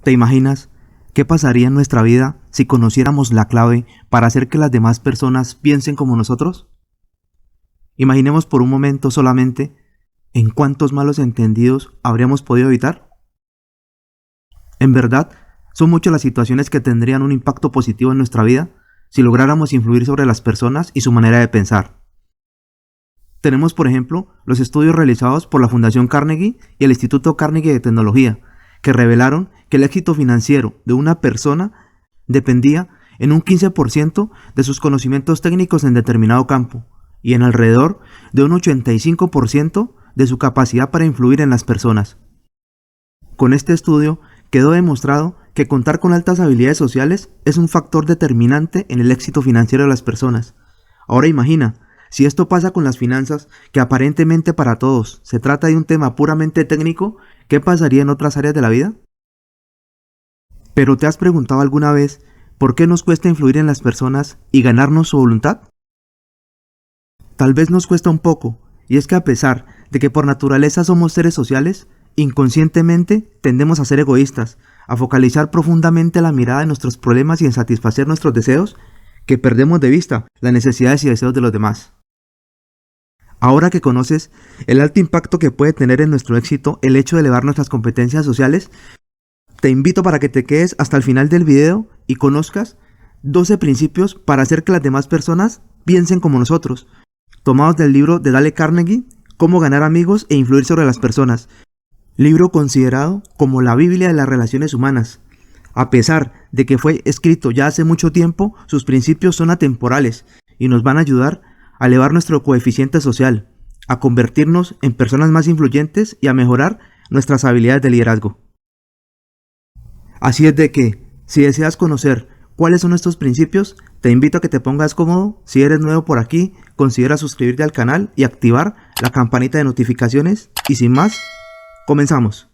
¿Te imaginas qué pasaría en nuestra vida si conociéramos la clave para hacer que las demás personas piensen como nosotros? Imaginemos por un momento solamente en cuántos malos entendidos habríamos podido evitar. En verdad, son muchas las situaciones que tendrían un impacto positivo en nuestra vida si lográramos influir sobre las personas y su manera de pensar. Tenemos, por ejemplo, los estudios realizados por la Fundación Carnegie y el Instituto Carnegie de Tecnología, que revelaron que el éxito financiero de una persona dependía en un 15% de sus conocimientos técnicos en determinado campo y en alrededor de un 85% de su capacidad para influir en las personas. Con este estudio quedó demostrado que contar con altas habilidades sociales es un factor determinante en el éxito financiero de las personas. Ahora imagina, si esto pasa con las finanzas, que aparentemente para todos se trata de un tema puramente técnico, ¿qué pasaría en otras áreas de la vida? ¿Pero te has preguntado alguna vez por qué nos cuesta influir en las personas y ganarnos su voluntad? Tal vez nos cuesta un poco, y es que a pesar de que por naturaleza somos seres sociales, inconscientemente tendemos a ser egoístas, a focalizar profundamente la mirada en nuestros problemas y en satisfacer nuestros deseos, que perdemos de vista las necesidades y deseos de los demás. Ahora que conoces el alto impacto que puede tener en nuestro éxito el hecho de elevar nuestras competencias sociales, te invito para que te quedes hasta el final del video y conozcas 12 principios para hacer que las demás personas piensen como nosotros, tomados del libro de Dale Carnegie, Cómo ganar amigos e influir sobre las personas, libro considerado como la Biblia de las relaciones humanas. A pesar de que fue escrito ya hace mucho tiempo, sus principios son atemporales y nos van a ayudar a elevar nuestro coeficiente social, a convertirnos en personas más influyentes y a mejorar nuestras habilidades de liderazgo. Así es de que, si deseas conocer cuáles son estos principios, te invito a que te pongas cómodo. Si eres nuevo por aquí, considera suscribirte al canal y activar la campanita de notificaciones. Y sin más, comenzamos.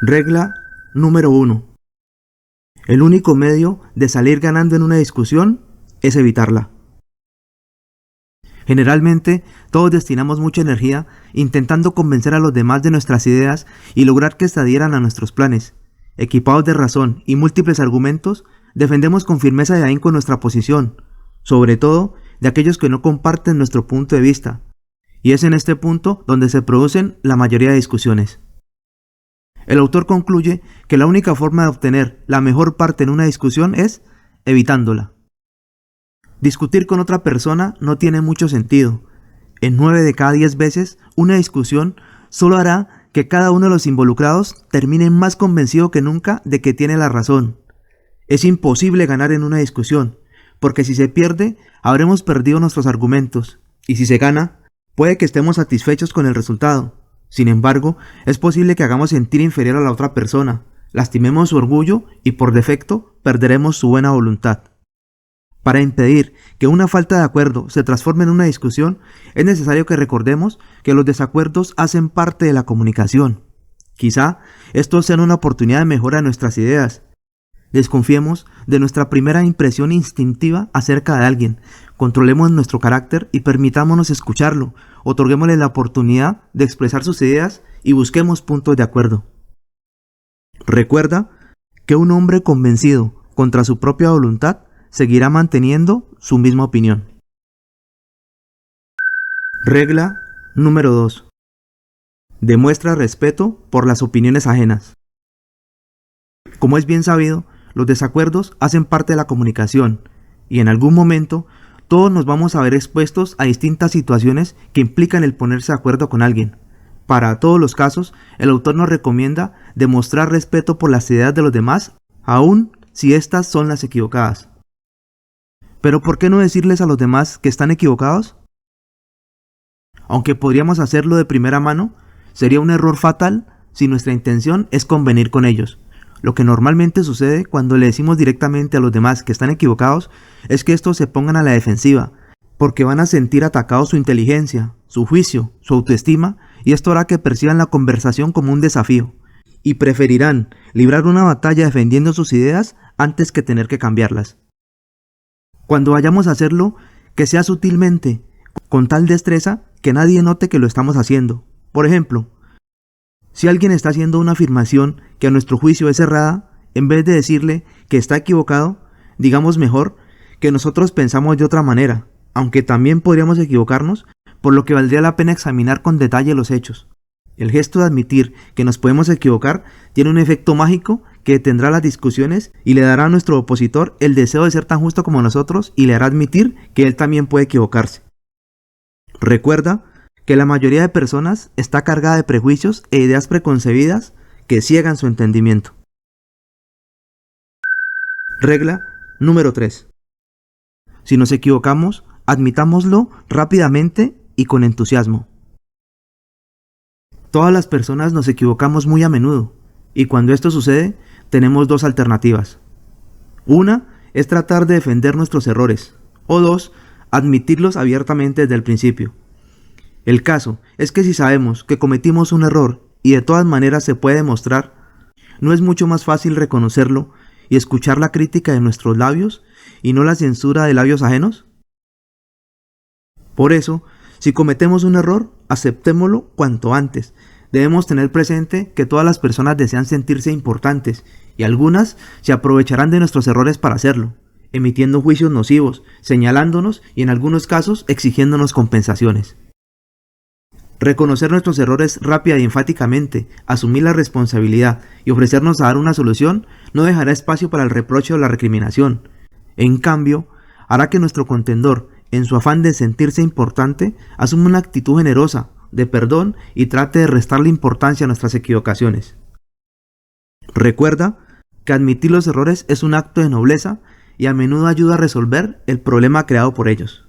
Regla número 1. El único medio de salir ganando en una discusión es evitarla. Generalmente, todos destinamos mucha energía intentando convencer a los demás de nuestras ideas y lograr que se adhieran a nuestros planes. Equipados de razón y múltiples argumentos, defendemos con firmeza y ahínco nuestra posición, sobre todo de aquellos que no comparten nuestro punto de vista. Y es en este punto donde se producen la mayoría de discusiones. El autor concluye que la única forma de obtener la mejor parte en una discusión es evitándola. Discutir con otra persona no tiene mucho sentido. En 9 de cada 10 veces, una discusión solo hará que cada uno de los involucrados termine más convencido que nunca de que tiene la razón. Es imposible ganar en una discusión, porque si se pierde, habremos perdido nuestros argumentos, y si se gana, puede que estemos satisfechos con el resultado. Sin embargo, es posible que hagamos sentir inferior a la otra persona, lastimemos su orgullo y por defecto perderemos su buena voluntad. Para impedir que una falta de acuerdo se transforme en una discusión, es necesario que recordemos que los desacuerdos hacen parte de la comunicación. Quizá estos sean una oportunidad de mejora de nuestras ideas. Desconfiemos de nuestra primera impresión instintiva acerca de alguien, controlemos nuestro carácter y permitámonos escucharlo, otorguémosle la oportunidad de expresar sus ideas y busquemos puntos de acuerdo. Recuerda que un hombre convencido contra su propia voluntad seguirá manteniendo su misma opinión. Regla número 2. Demuestra respeto por las opiniones ajenas. Como es bien sabido, los desacuerdos hacen parte de la comunicación y en algún momento todos nos vamos a ver expuestos a distintas situaciones que implican el ponerse de acuerdo con alguien. Para todos los casos, el autor nos recomienda demostrar respeto por las ideas de los demás, aun si estas son las equivocadas. ¿Pero por qué no decirles a los demás que están equivocados? Aunque podríamos hacerlo de primera mano, sería un error fatal si nuestra intención es convenir con ellos. Lo que normalmente sucede cuando le decimos directamente a los demás que están equivocados es que estos se pongan a la defensiva, porque van a sentir atacados su inteligencia, su juicio, su autoestima, y esto hará que perciban la conversación como un desafío, y preferirán librar una batalla defendiendo sus ideas antes que tener que cambiarlas. Cuando vayamos a hacerlo, que sea sutilmente, con tal destreza que nadie note que lo estamos haciendo. Por ejemplo, Si alguien está haciendo una afirmación que a nuestro juicio es errada, en vez de decirle que está equivocado, digamos mejor que nosotros pensamos de otra manera, aunque también podríamos equivocarnos, por lo que valdría la pena examinar con detalle los hechos. El gesto de admitir que nos podemos equivocar tiene un efecto mágico que detendrá las discusiones y le dará a nuestro opositor el deseo de ser tan justo como nosotros y le hará admitir que él también puede equivocarse. Recuerda que la mayoría de personas está cargada de prejuicios e ideas preconcebidas que ciegan su entendimiento. Regla número 3. Si nos equivocamos, admitámoslo rápidamente y con entusiasmo. Todas las personas nos equivocamos muy a menudo, y cuando esto sucede, tenemos dos alternativas. Una es tratar de defender nuestros errores, o dos, admitirlos abiertamente desde el principio. El caso es que si sabemos que cometimos un error y de todas maneras se puede demostrar, ¿no es mucho más fácil reconocerlo y escuchar la crítica de nuestros labios y no la censura de labios ajenos? Por eso, si cometemos un error, aceptémoslo cuanto antes. Debemos tener presente que todas las personas desean sentirse importantes y algunas se aprovecharán de nuestros errores para hacerlo, emitiendo juicios nocivos, señalándonos y en algunos casos exigiéndonos compensaciones. Reconocer nuestros errores rápida y enfáticamente, asumir la responsabilidad y ofrecernos a dar una solución no dejará espacio para el reproche o la recriminación. En cambio, hará que nuestro contendor, en su afán de sentirse importante, asuma una actitud generosa, de perdón y trate de restarle importancia a nuestras equivocaciones. Recuerda que admitir los errores es un acto de nobleza y a menudo ayuda a resolver el problema creado por ellos.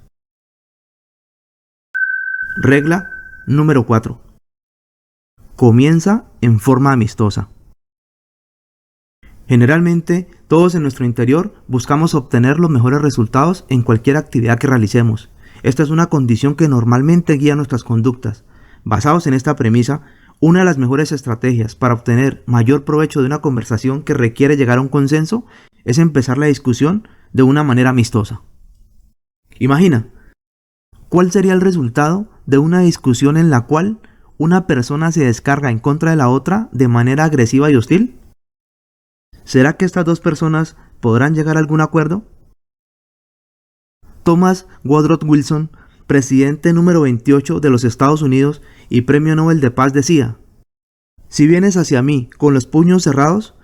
Regla número 4. Comienza en forma amistosa. Generalmente, todos en nuestro interior buscamos obtener los mejores resultados en cualquier actividad que realicemos. Esta es una condición que normalmente guía nuestras conductas. Basados en esta premisa, una de las mejores estrategias para obtener mayor provecho de una conversación que requiere llegar a un consenso es empezar la discusión de una manera amistosa. Imagina, ¿cuál sería el resultado de una discusión en la cual una persona se descarga en contra de la otra de manera agresiva y hostil? ¿Será que estas dos personas podrán llegar a algún acuerdo? Thomas Woodrow Wilson, presidente número 28 de los Estados Unidos y Premio Nobel de Paz, decía: «Si vienes hacia mí con los puños cerrados,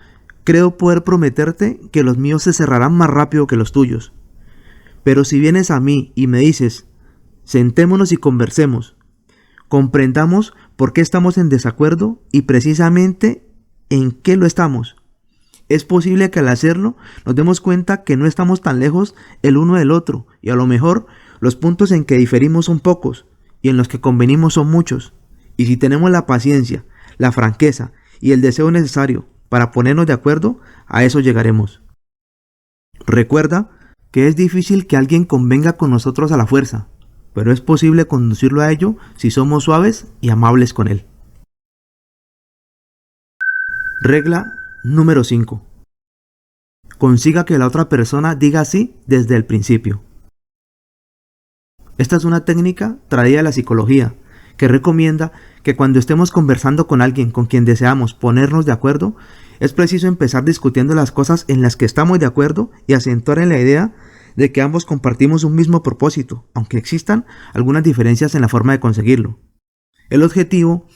creo poder prometerte que los míos se cerrarán más rápido que los tuyos. Pero si vienes a mí y me dices, sentémonos y conversemos, comprendamos por qué estamos en desacuerdo y precisamente en qué lo estamos. Es posible que al hacerlo nos demos cuenta que no estamos tan lejos el uno del otro y a lo mejor los puntos en que diferimos son pocos y en los que convenimos son muchos. Y si tenemos la paciencia, la franqueza y el deseo necesario para ponernos de acuerdo, a eso llegaremos». Recuerda que es difícil que alguien convenga con nosotros a la fuerza, pero es posible conducirlo a ello si somos suaves y amables con él. Regla número 5. Consiga que la otra persona diga sí desde el principio. Esta es una técnica traída de la psicología, que recomienda que cuando estemos conversando con alguien con quien deseamos ponernos de acuerdo, es preciso empezar discutiendo las cosas en las que estamos de acuerdo y acentuar en la idea de que ambos compartimos un mismo propósito, aunque existan algunas diferencias en la forma de conseguirlo. El objetivo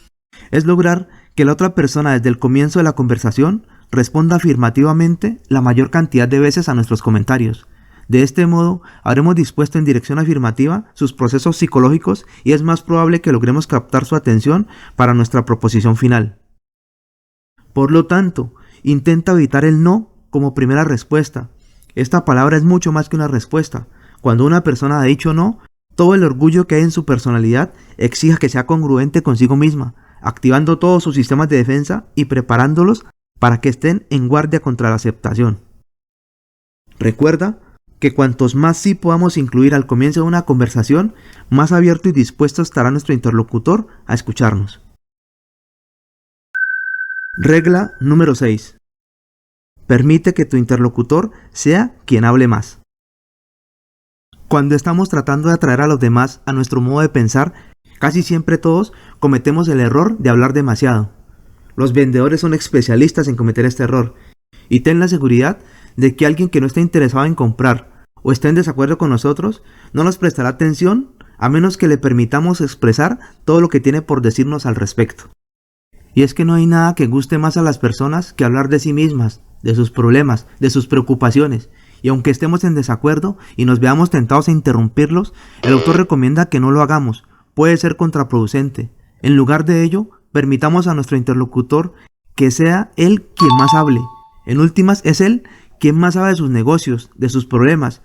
es lograr que la otra persona desde el comienzo de la conversación responda afirmativamente la mayor cantidad de veces a nuestros comentarios. De este modo, habremos dispuesto en dirección afirmativa sus procesos psicológicos y es más probable que logremos captar su atención para nuestra proposición final. Por lo tanto, intenta evitar el no como primera respuesta. Esta palabra es mucho más que una respuesta. Cuando una persona ha dicho no, todo el orgullo que hay en su personalidad exige que sea congruente consigo misma, activando todos sus sistemas de defensa y preparándolos para que estén en guardia contra la aceptación. Recuerda que cuantos más sí podamos incluir al comienzo de una conversación, más abierto y dispuesto estará nuestro interlocutor a escucharnos. Regla número 6. Permite que tu interlocutor sea quien hable más. Cuando estamos tratando de atraer a los demás a nuestro modo de pensar, casi siempre todos cometemos el error de hablar demasiado. Los vendedores son especialistas en cometer este error. Y ten la seguridad de que alguien que no está interesado en comprar o está en desacuerdo con nosotros no nos prestará atención a menos que le permitamos expresar todo lo que tiene por decirnos al respecto. Y es que no hay nada que guste más a las personas que hablar de sí mismas, de sus problemas, de sus preocupaciones. Y aunque estemos en desacuerdo y nos veamos tentados a interrumpirlos, el autor recomienda que no lo hagamos. Puede ser contraproducente. En lugar de ello, permitamos a nuestro interlocutor que sea él quien más hable. En últimas, es él quien más sabe de sus negocios, de sus problemas.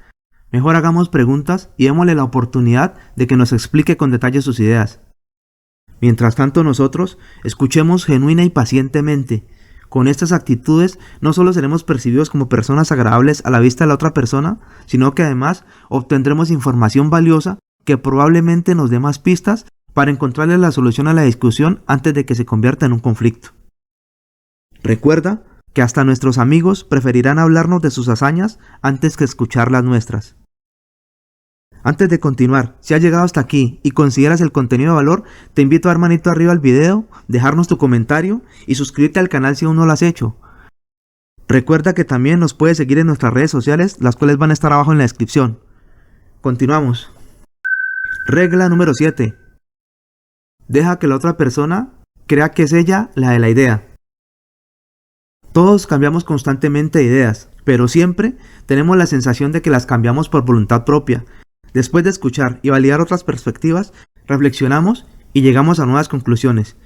Mejor hagamos preguntas y démosle la oportunidad de que nos explique con detalle sus ideas. Mientras tanto nosotros, escuchemos genuina y pacientemente. Con estas actitudes no solo seremos percibidos como personas agradables a la vista de la otra persona, sino que además obtendremos información valiosa que probablemente nos dé más pistas para encontrarle la solución a la discusión antes de que se convierta en un conflicto. Recuerda que hasta nuestros amigos preferirán hablarnos de sus hazañas antes que escuchar las nuestras. Antes de continuar, si has llegado hasta aquí y consideras el contenido de valor, te invito a dar manito arriba al video, dejarnos tu comentario y suscribirte al canal si aún no lo has hecho. Recuerda que también nos puedes seguir en nuestras redes sociales, las cuales van a estar abajo en la descripción. Continuamos. Regla número 7. Deja que la otra persona crea que es ella la de la idea. Todos cambiamos constantemente de ideas, pero siempre tenemos la sensación de que las cambiamos por voluntad propia. Después de escuchar y validar otras perspectivas, reflexionamos y llegamos a nuevas conclusiones.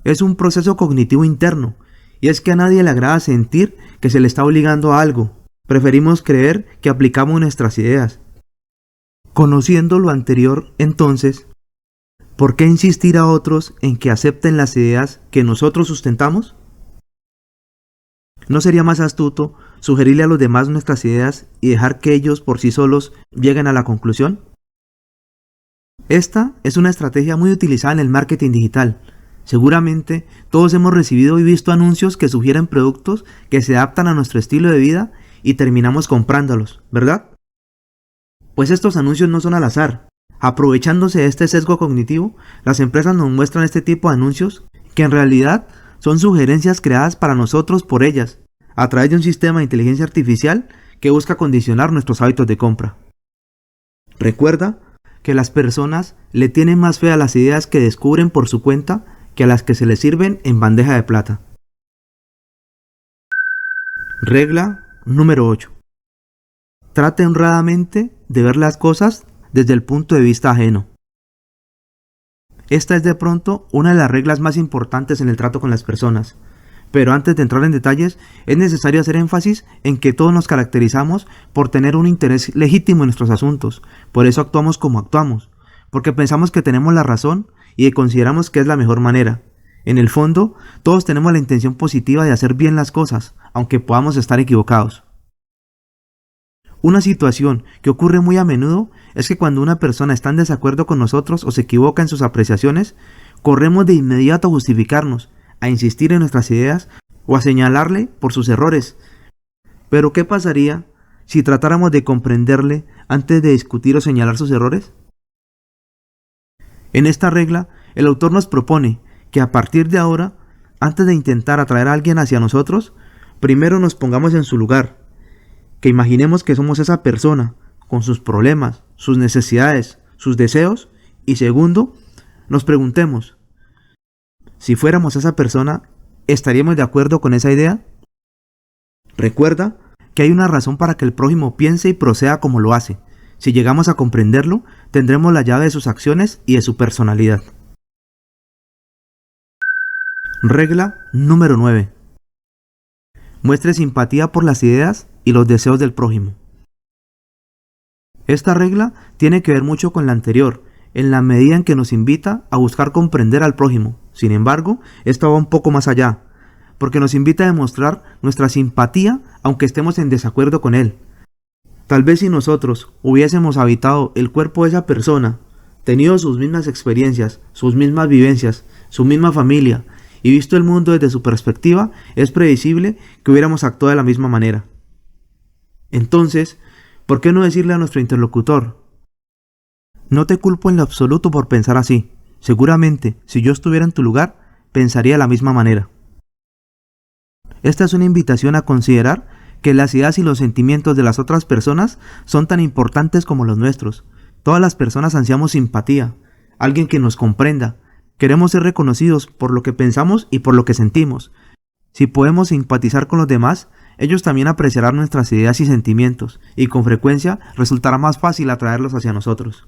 Es un proceso cognitivo interno, y es que a nadie le agrada sentir que se le está obligando a algo. Preferimos creer que aplicamos nuestras ideas. Conociendo lo anterior, entonces, ¿por qué insistir a otros en que acepten las ideas que nosotros sustentamos? ¿No sería más astuto sugerirle a los demás nuestras ideas y dejar que ellos por sí solos lleguen a la conclusión? Esta es una estrategia muy utilizada en el marketing digital. Seguramente todos hemos recibido y visto anuncios que sugieren productos que se adaptan a nuestro estilo de vida y terminamos comprándolos, ¿verdad? Pues estos anuncios no son al azar. Aprovechándose de este sesgo cognitivo, las empresas nos muestran este tipo de anuncios que en realidad son sugerencias creadas para nosotros por ellas, a través de un sistema de inteligencia artificial que busca condicionar nuestros hábitos de compra. Recuerda que las personas le tienen más fe a las ideas que descubren por su cuenta que a las que se les sirven en bandeja de plata. Regla número 8. Trate honradamente de ver las cosas desde el punto de vista ajeno. Esta es de pronto una de las reglas más importantes en el trato con las personas. Pero antes de entrar en detalles, es necesario hacer énfasis en que todos nos caracterizamos por tener un interés legítimo en nuestros asuntos. Por eso actuamos como actuamos, porque pensamos que tenemos la razón y consideramos que es la mejor manera. En el fondo, todos tenemos la intención positiva de hacer bien las cosas, aunque podamos estar equivocados. Una situación que ocurre muy a menudo es que cuando una persona está en desacuerdo con nosotros o se equivoca en sus apreciaciones, corremos de inmediato a justificarnos, a insistir en nuestras ideas o a señalarle por sus errores. Pero ¿qué pasaría si tratáramos de comprenderle antes de discutir o señalar sus errores? En esta regla, el autor nos propone que a partir de ahora, antes de intentar atraer a alguien hacia nosotros, primero nos pongamos en su lugar, que imaginemos que somos esa persona, con sus problemas, sus necesidades, sus deseos, y segundo, nos preguntemos, si fuéramos esa persona, ¿estaríamos de acuerdo con esa idea? Recuerda que hay una razón para que el prójimo piense y proceda como lo hace. Si llegamos a comprenderlo, tendremos la llave de sus acciones y de su personalidad. Regla número 9. Muestre simpatía por las ideas y los deseos del prójimo. Esta regla tiene que ver mucho con la anterior, en la medida en que nos invita a buscar comprender al prójimo. Sin embargo, esto va un poco más allá, porque nos invita a demostrar nuestra simpatía aunque estemos en desacuerdo con él. Tal vez si nosotros hubiésemos habitado el cuerpo de esa persona, tenido sus mismas experiencias, sus mismas vivencias, su misma familia, y visto el mundo desde su perspectiva, es previsible que hubiéramos actuado de la misma manera. Entonces, ¿por qué no decirle a nuestro interlocutor? No te culpo en lo absoluto por pensar así. Seguramente, si yo estuviera en tu lugar, pensaría de la misma manera. Esta es una invitación a considerar que las ideas y los sentimientos de las otras personas son tan importantes como los nuestros. Todas las personas ansiamos simpatía, alguien que nos comprenda. Queremos ser reconocidos por lo que pensamos y por lo que sentimos. Si podemos simpatizar con los demás, ellos también apreciarán nuestras ideas y sentimientos, y con frecuencia resultará más fácil atraerlos hacia nosotros.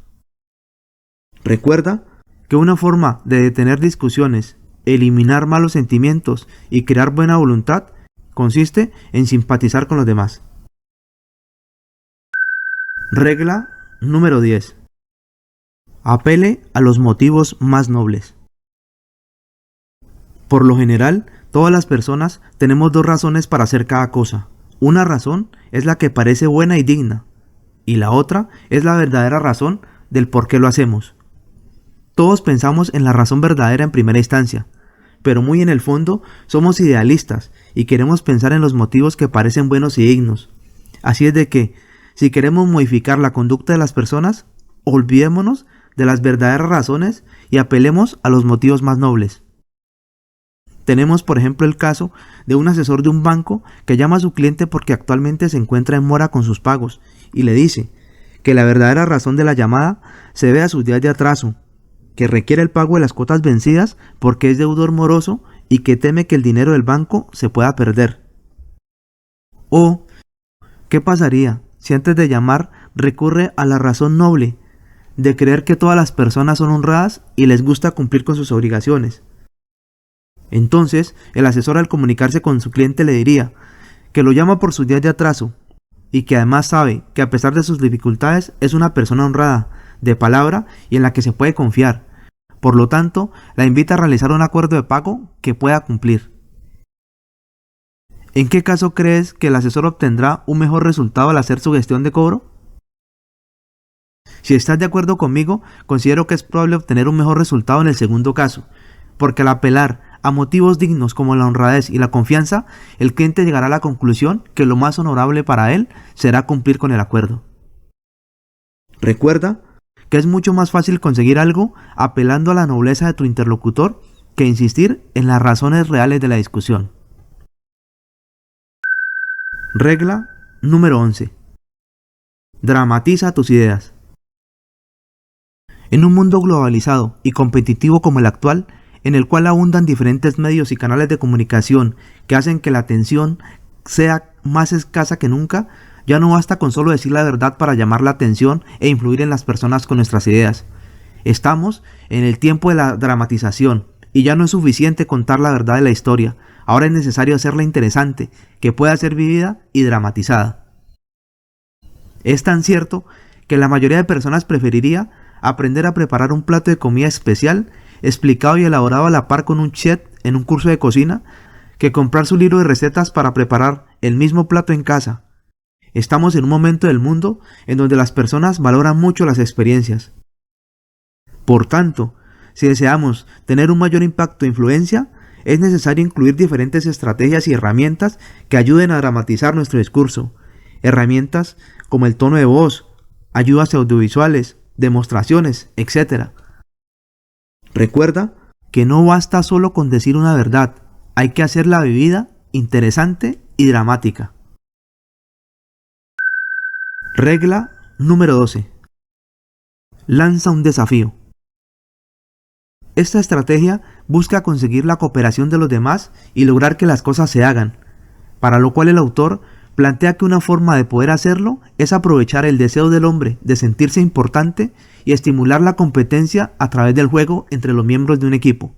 Recuerda que una forma de detener discusiones, eliminar malos sentimientos y crear buena voluntad consiste en simpatizar con los demás. Regla número 10. Apele a los motivos más nobles. Por lo general, todas las personas tenemos dos razones para hacer cada cosa. Una razón es la que parece buena y digna, y la otra es la verdadera razón del por qué lo hacemos. Todos pensamos en la razón verdadera en primera instancia, pero muy en el fondo somos idealistas y queremos pensar en los motivos que parecen buenos y dignos. Así es de que, si queremos modificar la conducta de las personas, olvidémonos de las verdaderas razones y apelemos a los motivos más nobles. Tenemos, por ejemplo, el caso de un asesor de un banco que llama a su cliente porque actualmente se encuentra en mora con sus pagos y le dice que la verdadera razón de la llamada se debe a sus días de atraso, que requiere el pago de las cuotas vencidas porque es deudor moroso y que teme que el dinero del banco se pueda perder. O, ¿qué pasaría si antes de llamar recurre a la razón noble de creer que todas las personas son honradas y les gusta cumplir con sus obligaciones? Entonces, el asesor al comunicarse con su cliente le diría que lo llama por sus días de atraso y que además sabe que a pesar de sus dificultades es una persona honrada, de palabra y en la que se puede confiar. Por lo tanto, la invita a realizar un acuerdo de pago que pueda cumplir. ¿En qué caso crees que el asesor obtendrá un mejor resultado al hacer su gestión de cobro? Si estás de acuerdo conmigo, considero que es probable obtener un mejor resultado en el segundo caso, porque al apelar a motivos dignos como la honradez y la confianza, el cliente llegará a la conclusión que lo más honorable para él será cumplir con el acuerdo. Recuerda que es mucho más fácil conseguir algo apelando a la nobleza de tu interlocutor que insistir en las razones reales de la discusión. Regla número 11. Dramatiza tus ideas. En un mundo globalizado y competitivo como el actual, en el cual abundan diferentes medios y canales de comunicación que hacen que la atención sea más escasa que nunca, ya no basta con solo decir la verdad para llamar la atención e influir en las personas con nuestras ideas. Estamos en el tiempo de la dramatización y ya no es suficiente contar la verdad de la historia. Ahora es necesario hacerla interesante, que pueda ser vivida y dramatizada. Es tan cierto que la mayoría de personas preferiría aprender a preparar un plato de comida especial, explicado y elaborado a la par con un chef en un curso de cocina, que comprar su libro de recetas para preparar el mismo plato en casa. Estamos en un momento del mundo en donde las personas valoran mucho las experiencias. Por tanto, si deseamos tener un mayor impacto e influencia, es necesario incluir diferentes estrategias y herramientas que ayuden a dramatizar nuestro discurso. Herramientas como el tono de voz, ayudas audiovisuales, demostraciones, etc. Recuerda que no basta solo con decir una verdad, hay que hacerla vivida, interesante y dramática. Regla número 12. Lanza un desafío. Esta estrategia busca conseguir la cooperación de los demás y lograr que las cosas se hagan, para lo cual el autor plantea que una forma de poder hacerlo es aprovechar el deseo del hombre de sentirse importante y estimular la competencia a través del juego entre los miembros de un equipo.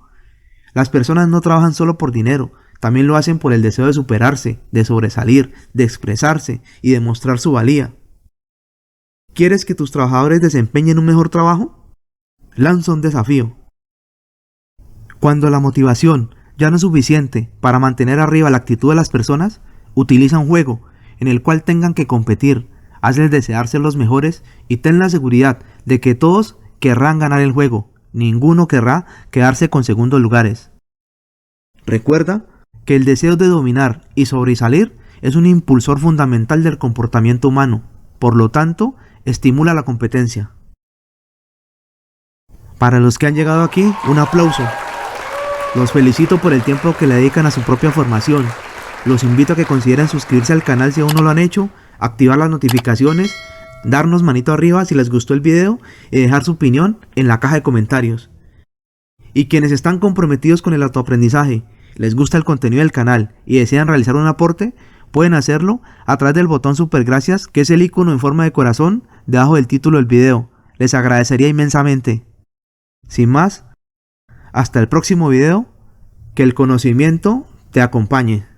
Las personas no trabajan solo por dinero, también lo hacen por el deseo de superarse, de sobresalir, de expresarse y de mostrar su valía. ¿Quieres que tus trabajadores desempeñen un mejor trabajo? Lanza un desafío. Cuando la motivación ya no es suficiente para mantener arriba la actitud de las personas, utiliza un juego en el cual tengan que competir, hazles desear ser los mejores y ten la seguridad de que todos querrán ganar el juego, ninguno querrá quedarse con segundos lugares. Recuerda que el deseo de dominar y sobresalir es un impulsor fundamental del comportamiento humano, por lo tanto, estimula la competencia. Para los que han llegado aquí, un aplauso. Los felicito por el tiempo que le dedican a su propia formación Los invito a que consideren suscribirse al canal si aún no lo han hecho, activar las notificaciones, darnos manito arriba si les gustó el video y dejar su opinión en la caja de comentarios. Y quienes están comprometidos con el autoaprendizaje, les gusta el contenido del canal y desean realizar un aporte, pueden hacerlo a través del botón super gracias, que es el icono en forma de corazón debajo del título del video. Les agradecería inmensamente. Sin más, hasta el próximo video, que el conocimiento te acompañe.